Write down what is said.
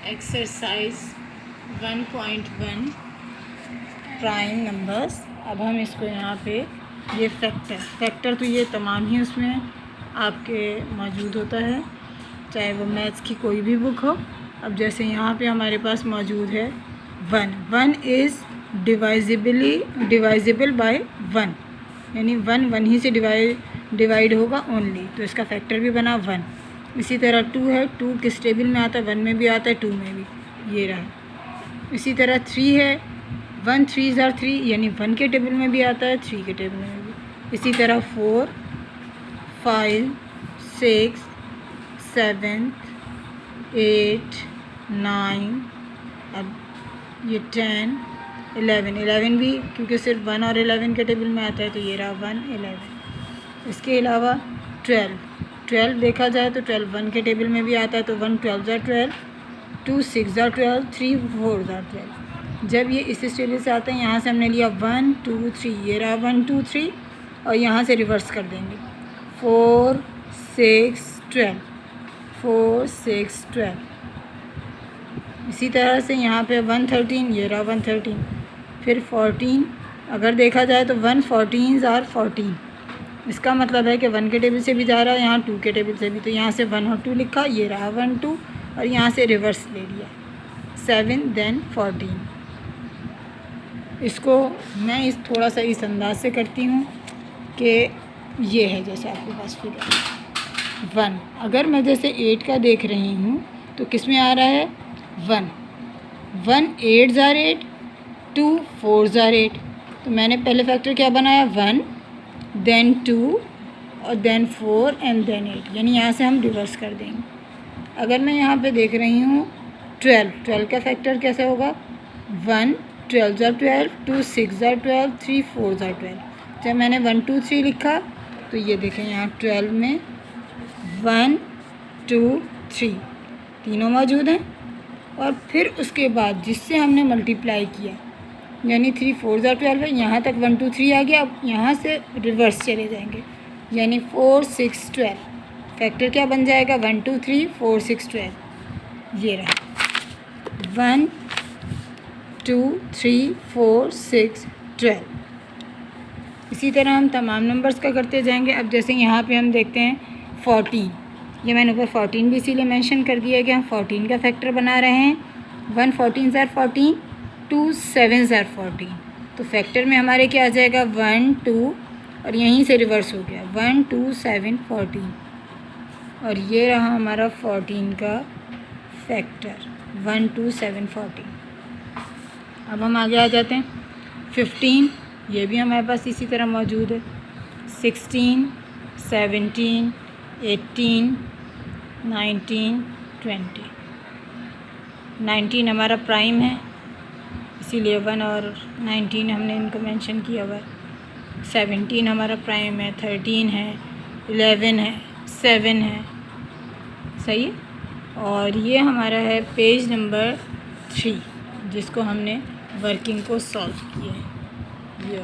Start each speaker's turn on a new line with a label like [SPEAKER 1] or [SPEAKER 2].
[SPEAKER 1] Exercise 1.1 prime numbers. अब हम इसको यहाँ पे ये फैक्टर तो ये तमाम ही उसमें आपके मौजूद होता है, चाहे वो मैथ्स की कोई भी बुक हो। अब जैसे यहाँ पे हमारे पास मौजूद है 1 इज़ डिवाइजिबल बाय 1, यानी 1 ही से डिवाइड होगा ओनली, तो इसका फैक्टर भी बना 1। इसी तरह 2 है, 2 किस टेबल में आता है? 1 में भी आता है, 2 में भी, ये रहा। इसी तरह 3 है, 1 3 आर 3, यानी 1 के टेबल में भी आता है, 3 के टेबल में भी। इसी तरह 4 5 6 7 8 9, अब ये 10 11 भी, क्योंकि सिर्फ 1 और 11 के टेबल में आता है, तो ये रहा 1 11। इसके अलावा 12 देखा जाए तो 12 1 के टेबल में भी आता है, तो 1 12 आर 12, 2 6 आर 12, 3 4 आर 12। जब ये इस टेबल से आते हैं, यहाँ से हमने लिया 1 2 3, ये रहा 1 2 3, और यहाँ से रिवर्स कर देंगे 4 6 12, 4 6 12। इसी तरह से यहाँ पे 1 13, ये रहा 1 13, फिर 14 अगर देखा जाए तो 1 14 आर 14। इसका मतलब है कि 1 के टेबल से भी जा रहा है, यहाँ 2 के टेबल से भी, तो यहाँ से 1 और 2 लिखा, ये रहा 1 2, और यहाँ से रिवर्स ले लिया 7 देन 14। इसको मैं थोड़ा सा इस अंदाज से करती हूँ कि ये है जैसे आपके पास फिगर 1। अगर मैं जैसे 8 का देख रही हूँ तो किस में आ रहा है? 1 8 आर 8, 2 4 आर 8। तो मैंने पहले फैक्टर क्या बनाया? 1 देन 2 और देन 4 एंड देन 8, यानी यहाँ से हम रिवर्स कर देंगे। अगर मैं यहाँ पे देख रही हूँ 12 का फैक्टर कैसे होगा? 1 12 आर 12, 2 6 आर 12, 3 4 आर 12। जब मैंने 1 2 3 लिखा तो ये देखें यहाँ 12 में 1 2 3 तीनों मौजूद हैं, और फिर उसके बाद जिससे हमने मल्टीप्लाई किया, यानी 3 4 12 है, यहाँ तक 1 2 3 आ गया। अब यहाँ से रिवर्स चले जाएंगे, यानी 4 6 12। फैक्टर क्या बन जाएगा? 1 2 3 4 6 12, ये रहा 1 2 3 4 6 12। इसी तरह हम तमाम नंबर्स का करते जाएंगे। अब जैसे यहाँ पे हम देखते हैं 14, ये मैंने ऊपर 14 भी इसीलिए मेंशन कर दिया कि हम 14 का फैक्टर बना रहे हैं। 1 14 आर 14, 2 7 आर 14, तो फैक्टर में हमारे क्या आ जाएगा? 1 2, और यहीं से रिवर्स हो गया 1 2 7 14, और ये रहा हमारा 14 का फैक्टर 1 2 7 14। अब हम आगे आ जाते हैं 15, ये भी हमारे पास इसी तरह मौजूद है। 16 17 18 19 20। 19 हमारा प्राइम है, इसीलिए 1 और 19 हमने इनको मेंशन किया हुआ है। 17 हमारा प्राइम है, 13 है, 11 है, 7 है, सही है। और ये हमारा है पेज नंबर 3, जिसको हमने वर्किंग को सॉल्व किया है। ये